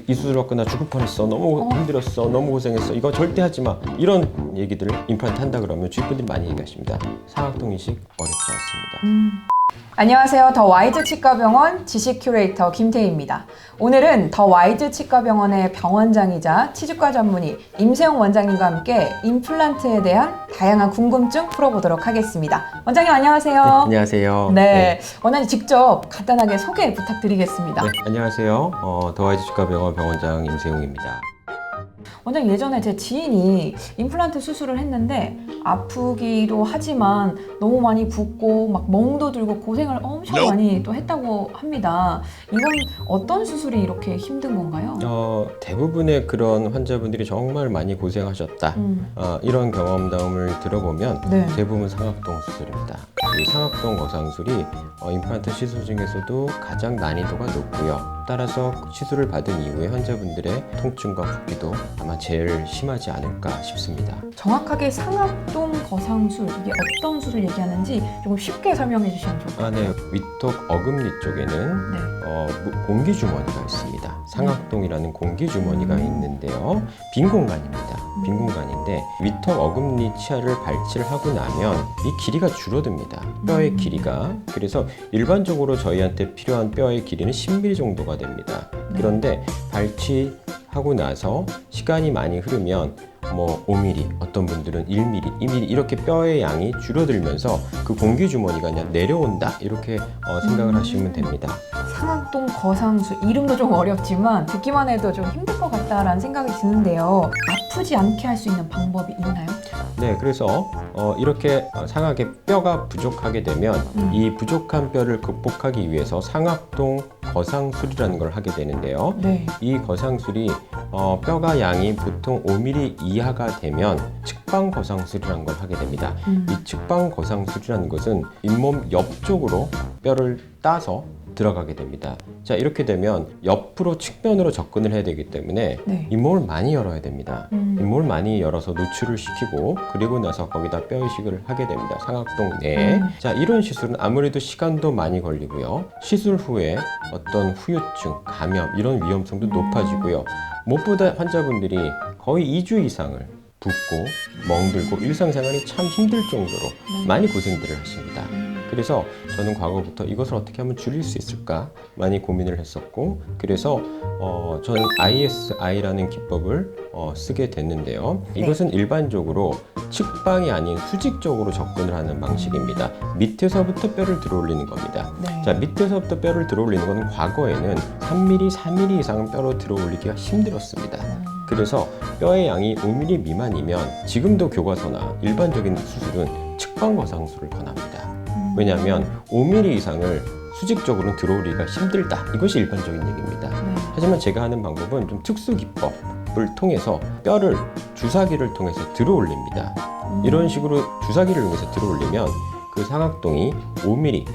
이 수술 받고 나 죽을 뻔했어, 너무 힘들었어, 너무 고생했어, 이거 절대 하지 마, 이런 얘기들을 임플란트 한다 그러면 주위 분들이 많이 얘기하십니다. 상악동 이식 어렵지 않습니다. 안녕하세요. 더 와이즈 치과병원 지식 큐레이터 김태희입니다. 오늘은 더 와이즈 치과병원의 병원장이자 치주과 전문의 임세용 원장님과 함께 임플란트에 대한 다양한 궁금증 풀어보도록 하겠습니다. 원장님 안녕하세요. 네, 안녕하세요. 네, 원장님 직접 간단하게 소개 부탁드리겠습니다. 네, 안녕하세요. 더와이즈 치과병원 병원장 임세용입니다. 원장님 예전에 제 지인이 임플란트 수술을 했는데 아프기도 하지만 너무 많이 붓고 막 멍도 들고 고생을 엄청 많이 또 했다고 합니다. 이건 어떤 수술이 이렇게 힘든 건가요? 대부분의 그런 환자분들이 정말 많이 고생하셨다, 이런 경험담을 들어보면 네. 대부분 상악동 수술입니다. 이 상악동 거상술이 임플란트 시술 중에서도 가장 난이도가 높고요. 따라서 시술을 받은 이후에 환자분들의 통증과 붓기도 아마 제일 심하지 않을까 싶습니다. 정확하게 상악동 거상술, 이게 어떤 수술 얘기하는지 조금 쉽게 설명해 주시면 좋을 것 같아요. 네. 위턱 어금니 쪽에는 네. 공기 주머니가 있습니다. 상악동이라는 공기 주머니가 있는데요. 빈 공간입니다. 빈 공간인데 위턱 어금니 치아를 발치를 하고 나면 이 길이가 줄어듭니다. 뼈의 길이가. 그래서 일반적으로 저희한테 필요한 뼈의 길이는 10mm 정도가 됩니다. 그런데 발치하고 나서 시간이 많이 흐르면 5mm, 어떤 분들은 1mm, 2mm 이렇게 뼈의 양이 줄어들면서 그 공기 주머니가 그냥 내려온다, 이렇게 생각을 하시면 됩니다. 상악동 거상술, 이름도 좀 어렵지만 듣기만 해도 좀 힘들 것 같다라는 생각이 드는데요. 아프지 않게 할 수 있는 방법이 있나요? 네, 그래서 이렇게 상악에 뼈가 부족하게 되면 이 부족한 뼈를 극복하기 위해서 상악동 거상술이라는 걸 하게 되는데요. 네. 이 거상술이 뼈가 양이 보통 5mm 이하가 되면 측방 거상술이라는 걸 하게 됩니다. 이 측방 거상술이라는 것은 잇몸 옆쪽으로 뼈를 따서 들어가게 됩니다. 자, 이렇게 되면 옆으로 측면으로 접근을 해야 되기 때문에 네. 잇몸을 많이 열어야 됩니다. 잇몸을 많이 열어서 노출을 시키고 그리고 나서 거기다 뼈 이식을 하게 됩니다. 상악동 내에. 자, 이런 시술은 아무래도 시간도 많이 걸리고요. 시술 후에 어떤 후유증, 감염 이런 위험성도 높아지고요. 무엇보다 환자분들이 거의 2주 이상을 붓고 멍들고 일상생활이 참 힘들 정도로 많이 고생들을 하십니다. 그래서 저는 과거부터 이것을 어떻게 하면 줄일 수 있을까 많이 고민을 했었고, 그래서 저는 ISI라는 기법을 쓰게 됐는데요. 이것은 일반적으로 측방이 아닌 수직적으로 접근을 하는 방식입니다. 밑에서부터 뼈를 들어올리는 겁니다. 네. 자, 밑에서부터 뼈를 들어올리는 것은 과거에는 3mm, 4mm 이상 뼈로 들어올리기가 힘들었습니다. 그래서 뼈의 양이 5mm 미만이면 지금도 교과서나 일반적인 수술은 측방 거상술을 권합니다. 왜냐하면 5mm 이상을 수직적으로는 들어오기가 힘들다, 이것이 일반적인 얘기입니다. 하지만 제가 하는 방법은 좀 특수 기법을 통해서 뼈를 주사기를 통해서 들어올립니다. 이런 식으로 주사기를 통해서 들어올리면 그 상악동이 5mm,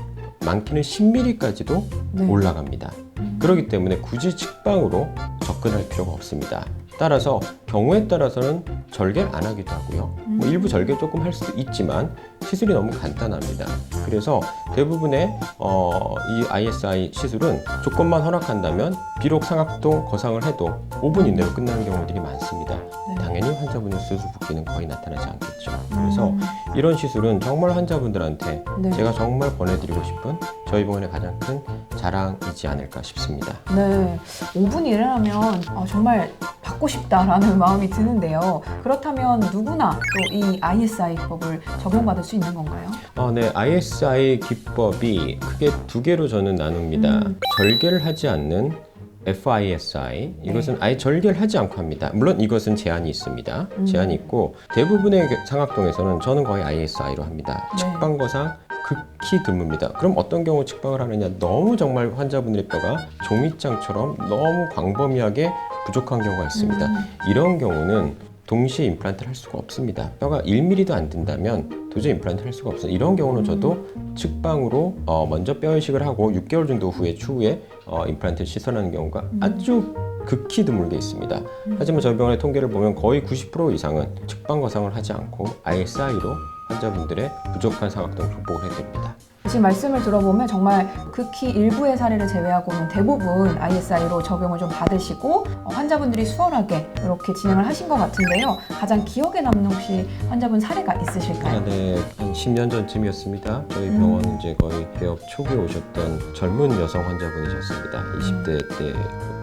많게는 10mm까지도 올라갑니다. 그렇기 때문에 굳이 측방으로 접근할 필요가 없습니다. 따라서 경우에 따라서는 절개를 안 하기도 하고요. 일부 절개 조금 할 수도 있지만 시술이 너무 간단합니다. 그래서 대부분의 이 ISI 시술은 조건만 허락한다면 비록 상악동 거상을 해도 5분 이내로 끝나는 경우들이 많습니다. 당연히 환자분의 수술 붓기는 거의 나타나지 않겠죠. 그래서 이런 시술은 정말 환자분들한테 제가 정말 권해드리고 싶은 저희 병원의 가장 큰 자랑이지 않을까 싶습니다. 네, 5분 일하면 정말 받고 싶다라는 마음이 드는데요. 그렇다면 누구나 또 이 ISI 기법을 적용받을 수 있는 건가요? 네, ISI 기법이 크게 두 개로 저는 나눕니다. 절개를 하지 않는 FISI, 이것은 아예 절개를 하지 않고 합니다. 물론 이것은 제한이 있습니다. 제한이 있고 대부분의 상악동에서는 저는 거의 ISI로 합니다. 측방 거상 극히 드뭅니다. 그럼 어떤 경우 측방을 하느냐, 너무 정말 환자분들의 뼈가 종이장처럼 너무 광범위하게 부족한 경우가 있습니다. 이런 경우는 동시에 임플란트를 할 수가 없습니다. 뼈가 1mm도 안 든다면 도저히 임플란트를 할 수가 없어요. 이런 경우는 저도 측방으로 먼저 뼈 이식을 하고 6개월 정도 추후에 임플란트를 시술하는 경우가 아주 극히 드물게 있습니다. 하지만 저희 병원의 통계를 보면 거의 90% 이상은 측방 거상을 하지 않고 ISI로 환자분들의 부족한 상악동 극복을 해야 됩니다. 지금 말씀을 들어보면 정말 극히 일부의 사례를 제외하고는 대부분 ISI로 적용을 좀 받으시고 환자분들이 수월하게 이렇게 진행을 하신 것 같은데요. 가장 기억에 남는 혹시 환자분 사례가 있으실까요? 네, 한 10년 전쯤이었습니다. 저희 병원은 이제 거의 개업 초기에 오셨던 젊은 여성 환자분이셨습니다. 20대 때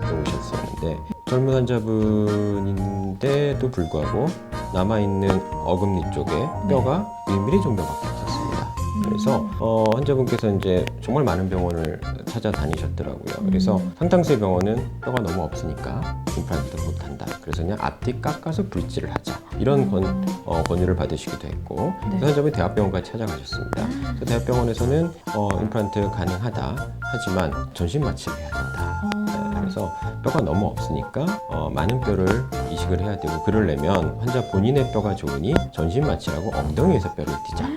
오셨었는데 젊은 환자분인데도 불구하고 남아있는 어금니 쪽에 뼈가 1mm 정도밖에 없었습니다. 그래서 환자분께서 이제 정말 많은 병원을 찾아다니셨더라고요. 그래서 상당수의 병원은 뼈가 너무 없으니까 임플란트도 못한다. 그래서 그냥 앞뒤 깎아서 브릿지를 하자. 이런 권유를 받으시기도 했고 그래서 환자분이 대학병원까지 찾아가셨습니다. 그래서 대학병원에서는 임플란트 가능하다. 하지만 전신 마취를 해야 된다. 그래서 뼈가 너무 없으니까 많은 뼈를 이식을 해야 되고 그러려면 환자 본인의 뼈가 좋으니 전신 마취라고 엉덩이에서 뼈를 띄자.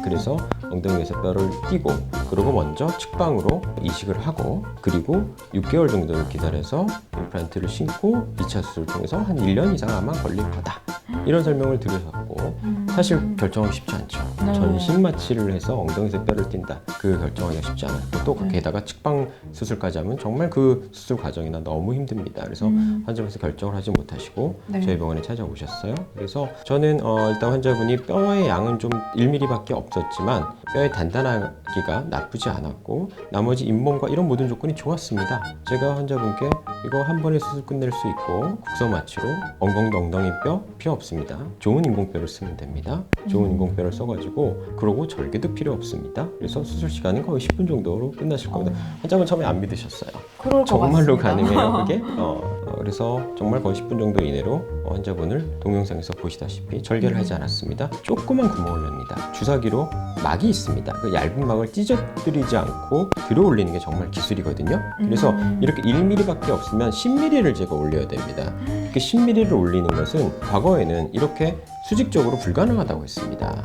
그래서 엉덩이에서 뼈를 띄고 그리고 먼저 측방으로 이식을 하고 그리고 6개월 정도를 기다려서 임플란트를 신고 2차 수술을 통해서 한 1년 이상 아마 걸릴 거다. 이런 설명을 드렸었고 사실 결정하기 쉽지 않죠. 전신 마취를 해서 엉덩이에서 뼈를 띈다. 그 결정하기가 쉽지 않았고 또 게다가 측방 수술까지 하면 정말 그 수술 과정이나 너무 힘듭니다. 그래서 환자분께서 결정을 하지 못하시고 저희 병원에 찾아오셨어요. 그래서 저는 일단 환자분이 뼈의 양은 좀 1mm밖에 없었지만 뼈의 단단하기가 나쁘지 않았고 나머지 잇몸과 이런 모든 조건이 좋았습니다. 제가 환자분께 이거 한 번에 수술 끝낼 수 있고 국소 마취로 엉덩이 뼈 필요 없습니다. 좋은 인공뼈를 쓰면 됩니다. 좋은 인공뼈를 써가지고 그러고 절개도 필요 없습니다. 그래서 수술 시간은 거의 10분 정도로 끝나실 겁니다. 환자분 처음에 안 믿으셨어요. 그럴 것 정말로 같습니다. 가능해요 그게? 그래서 정말 거의 10분 정도 이내로 환자분을 동영상에서 보시다시피 절개를 하지 않았습니다. 조그만 구멍을 냅니다. 주사기로 막이 있습니다. 그 얇은 막을 찢어뜨리지 않고 들어올리는 게 정말 기술이거든요. 그래서 이렇게 1mm밖에 없으면 10mm를 제가 올려야 됩니다. 이렇게 10mm를 올리는 것은 과거에는 이렇게 수직적으로 불가능하다고 했습니다.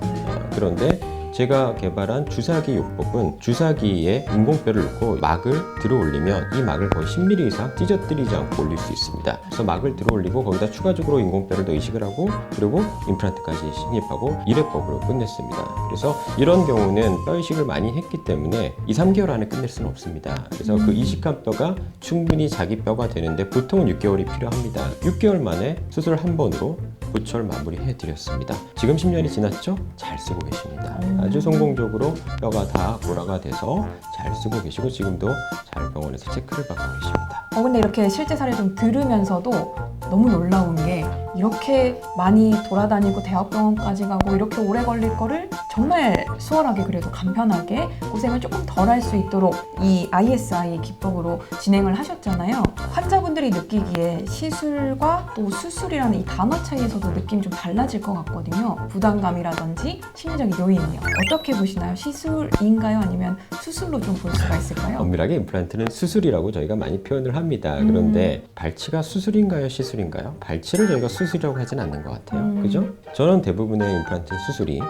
그런데 제가 개발한 주사기 요법은 주사기에 인공뼈를 넣고 막을 들어 올리면 이 막을 거의 10mm 이상 찢어뜨리지 않고 올릴 수 있습니다. 그래서 막을 들어 올리고 거기다 추가적으로 인공뼈를 더 이식을 하고 그리고 임플란트까지 식립하고 1회법으로 끝냈습니다. 그래서 이런 경우는 뼈 이식을 많이 했기 때문에 2-3개월 안에 끝낼 수는 없습니다. 그래서 그 이식한 뼈가 충분히 자기 뼈가 되는데 보통은 6개월이 필요합니다. 6개월 만에 수술 한 번으로 고철 마무리해 드렸습니다. 지금 10년이 지났죠? 잘 쓰고 계십니다. 아주 성공적으로 뼈가 다 골화가 돼서 잘 쓰고 계시고 지금도 잘 병원에서 체크를 받고 계십니다. 근데 이렇게 실제 사례 좀 들으면서도 너무 놀라운 게 이렇게 많이 돌아다니고 대학병원까지 가고 이렇게 오래 걸릴 거를 정말 수월하게 그래도 간편하게 고생을 조금 덜 할 수 있도록 이 ISI 기법으로 진행을 하셨잖아요. 환자분들이 느끼기에 시술과 또 수술이라는 이 단어 차이에서도 느낌이 좀 달라질 것 같거든요. 부담감이라든지 심리적인 요인이요. 어떻게 보시나요? 시술인가요? 아니면 수술로 좀 볼 수가 있을까요? 엄밀하게 임플란트는 수술이라고 저희가 많이 표현을 합니다. 그런데 발치가 수술인가요? 시술인가요? 발치를 저희가 수술이라고 하진 않는 것 같아요. 그죠? 저는 대부분의 임플란트 수술이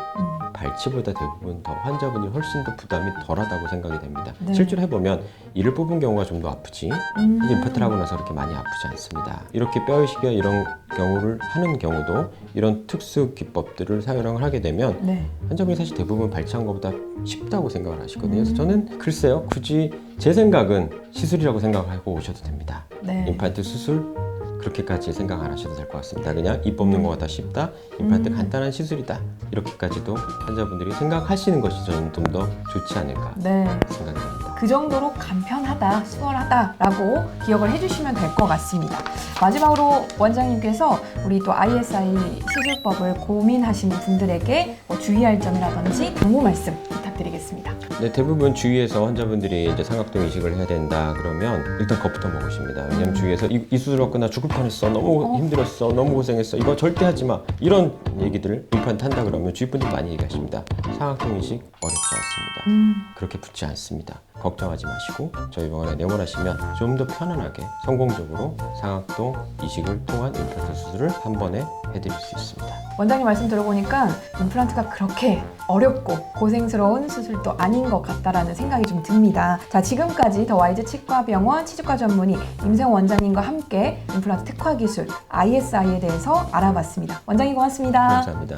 발치보다 대부분 더 환자분이 훨씬 더 부담이 덜하다고 생각이 됩니다. 네. 실제로 해보면 이를 뽑은 경우가 좀 더 아프지 임플란트를 하고 나서 그렇게 많이 아프지 않습니다. 이렇게 뼈이식이나 이런 경우를 하는 경우도 이런 특수 기법들을 사용을 하게 되면 환자분이 사실 대부분 발치한 것보다 쉽다고 생각을 하시거든요. 그래서 저는 글쎄요, 굳이 제 생각은 시술이라고 생각하고 오셔도 됩니다. 임플란트 수술 그렇게까지 생각 안 하셔도 될 것 같습니다. 그냥 이 뽑는 거가 더 쉽다, 임플란트 간단한 시술이다, 이렇게까지도 환자분들이 생각하시는 것이 저는 좀 더 좋지 않을까 생각이 듭니다. 그 정도로 간편하다, 수월하다라고 기억을 해주시면 될 것 같습니다. 마지막으로 원장님께서 우리 또 ISI 시술법을 고민하시는 분들에게 주의할 점이라든지 당부 말씀 부탁드리겠습니다. 네, 대부분 주위에서 환자분들이 이제 삼각동 이식을 해야 된다 그러면 일단 겁부터 먹으십니다. 왜냐면 주위에서 이 수술 받고 나 죽을 뻔했어, 너무 힘들었어, 너무 고생했어, 이거 절대 하지 마, 이런 얘기들을 임플란트 한다 그러면 주위 분들이 많이 얘기하십니다. 삼각동 이식 어렵지 않습니다. 그렇게 붙지 않습니다. 걱정하지 마시고 저희 병원에 내원하시면 좀 더 편안하게 성공적으로 상악동 이식을 통한 임플란트 수술을 한 번에 해드릴 수 있습니다. 원장님 말씀 들어보니까 임플란트가 그렇게 어렵고 고생스러운 수술도 아닌 것 같다라는 생각이 좀 듭니다. 자, 지금까지 더 와이즈 치과병원 치주과 전문의 임세홍 원장님과 함께 임플란트 특화 기술 ISI에 대해서 알아봤습니다. 원장님 고맙습니다. 감사합니다.